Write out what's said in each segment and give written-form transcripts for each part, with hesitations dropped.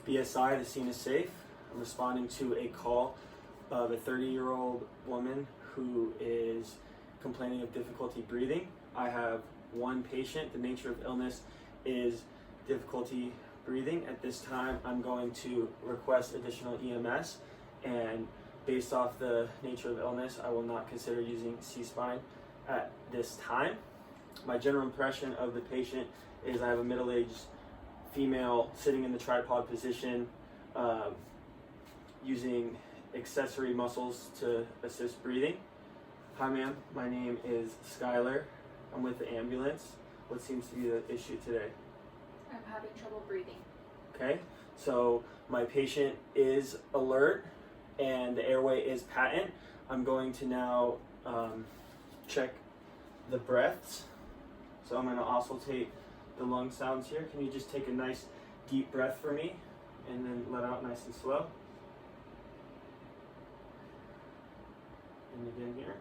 BSI, the scene is safe. I'm responding to a call of a 30-year-old woman who is complaining of difficulty breathing. I have one patient. The nature of illness is difficulty breathing. At this time, I'm going to request additional EMS, and based off the nature of illness, I will not consider using C-spine at this time. My general impression of the patient is I have a middle-aged female sitting in the tripod position, using accessory muscles to assist breathing. Hi ma'am, my name is Skylar. I'm with the ambulance. What seems to be the issue today? I'm having trouble breathing. Okay, so my patient is alert and the airway is patent. I'm going to now check the breaths. So I'm going to oscillate the lung sounds here. Can you just take a nice deep breath for me and then let out nice and slow? And again here.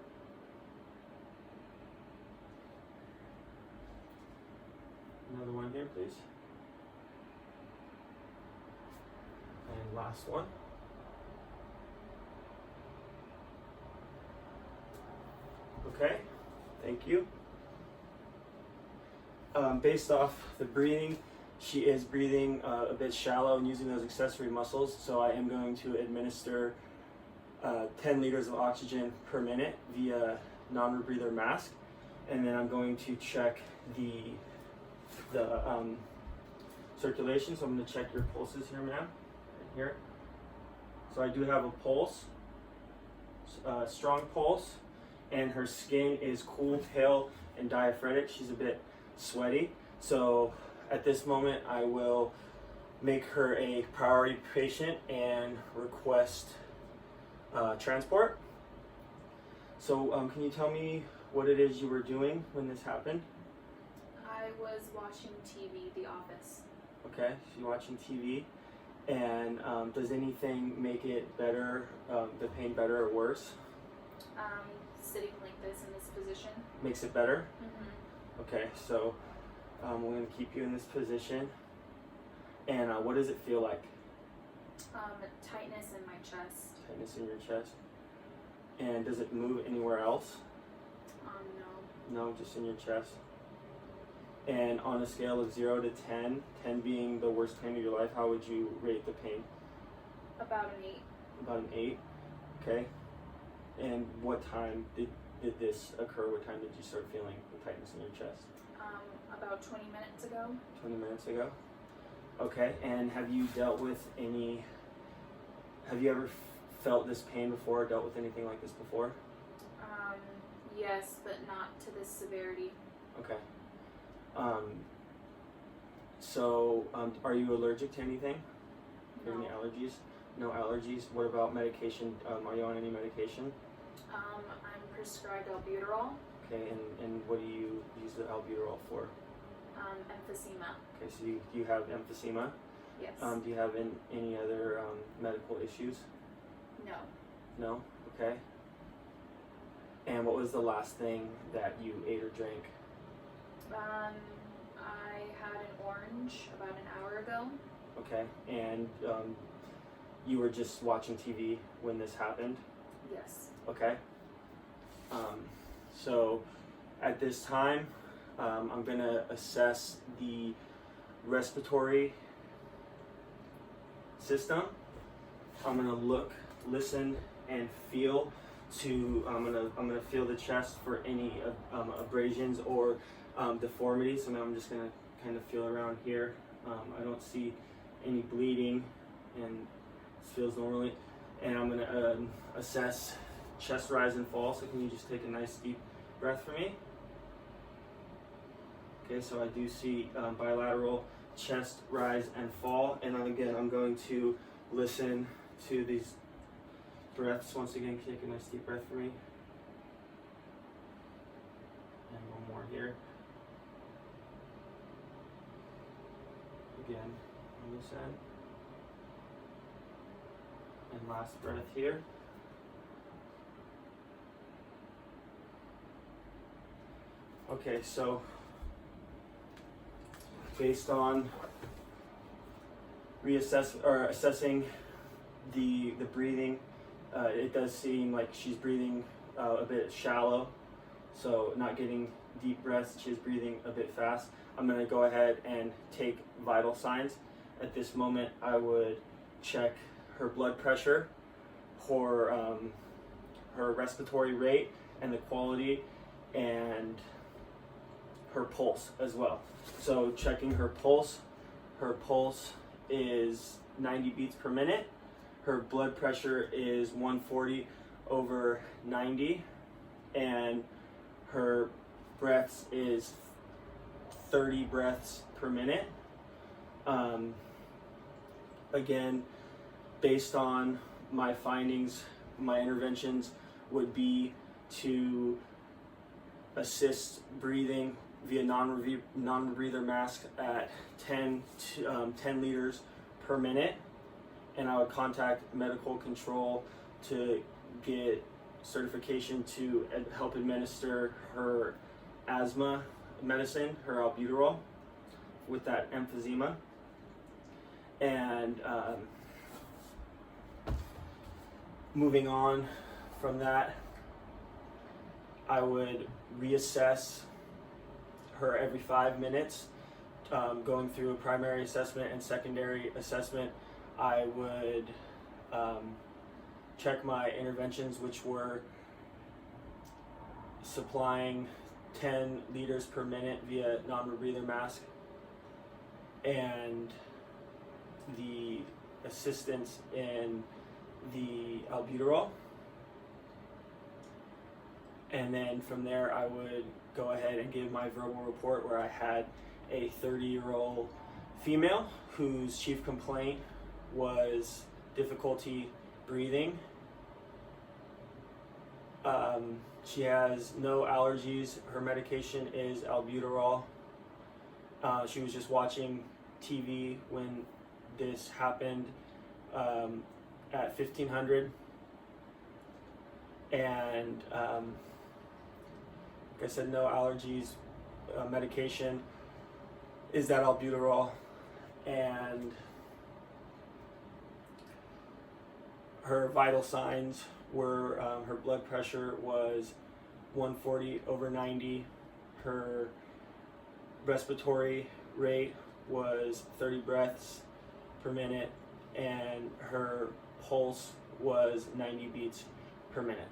Another one here, please. And last one. Okay, thank you. Based off the breathing, she is breathing a bit shallow and using those accessory muscles, so I am going to administer 10 liters of oxygen per minute via non-rebreather mask, and then I'm going to check the circulation. So I'm going to check your pulses here, ma'am, right here. So I do have a pulse, strong pulse, and her skin is cool, pale, and diaphoretic. She's a bit sweaty. So at this moment, I will make her a priority patient and request transport. So can you tell me what it is you were doing when this happened? I was watching TV, The Office. Okay, so you're watching TV, and does anything make it better, the pain better or worse? Sitting like this in this position. Makes it better? Mm-hmm. Okay, so we're going to keep you in this position. And what does it feel like? Tightness in my chest. Tightness in your chest. And does it move anywhere else? No. No, just in your chest. And on a scale of 0 to 10, 10 being the worst pain of your life, how would you rate the pain? About an 8. About an 8, okay. And what time did this occur? What time did you start feeling the tightness in your chest? About 20 minutes ago. 20 minutes ago? Okay, and have you ever felt this pain before, or dealt with anything like this before? Yes, but not to this severity. Okay. So are you allergic to anything? No. Any allergies? No allergies. What about medication? Are you on any medication? I'm prescribed albuterol. Okay, and what do you use the albuterol for? Emphysema. Okay, so you have emphysema. Yes. Do you have any other medical issues? No. No? Okay. And what was the last thing that you ate or drank? I had an orange about an hour ago. Okay, and you were just watching TV when this happened? Yes. Okay. So at this time, I'm going to assess the respiratory system. I'm going to look, listen, and feel to. I'm gonna feel the chest for any abrasions or deformities. So now I'm just going to kind of feel around here. I don't see any bleeding, and it feels normally. And I'm going to assess chest rise and fall. So can you just take a nice deep breath for me? Okay, so I do see bilateral chest rise and fall. And then again, I'm going to listen to these breaths. Once again, take a nice deep breath for me. And one more here. Again, on this end. And last breath here. Okay, so based on assessing the breathing. It does seem like she's breathing a bit shallow, so not getting deep breaths. She's breathing a bit fast. I'm going to go ahead and take vital signs. At this moment, I would check her blood pressure, her respiratory rate and the quality, and her pulse as well. So checking her pulse is 90 beats per minute. Her blood pressure is 140 over 90, and her breaths is 30 breaths per minute. Again, based on my findings, my interventions would be to assist breathing via non-rebreather mask at 10 liters per minute, and I would contact medical control to get certification to help administer her asthma medicine, her albuterol, with that emphysema. And moving on from that, I would reassess her every 5 minutes, going through a primary assessment and secondary assessment. I would check my interventions, which were supplying 10 liters per minute via non-rebreather mask, and the assistance in the albuterol. And then from there, I would go ahead and give my verbal report, where I had a 30-year-old female whose chief complaint was difficulty breathing. She has no allergies. Her medication is albuterol. She was just watching TV when this happened at 1500, and like I said, no allergies. Medication is that albuterol, and her vital signs were her blood pressure was 140 over 90, her respiratory rate was 30 breaths per minute, and her pulse was 90 beats per minute.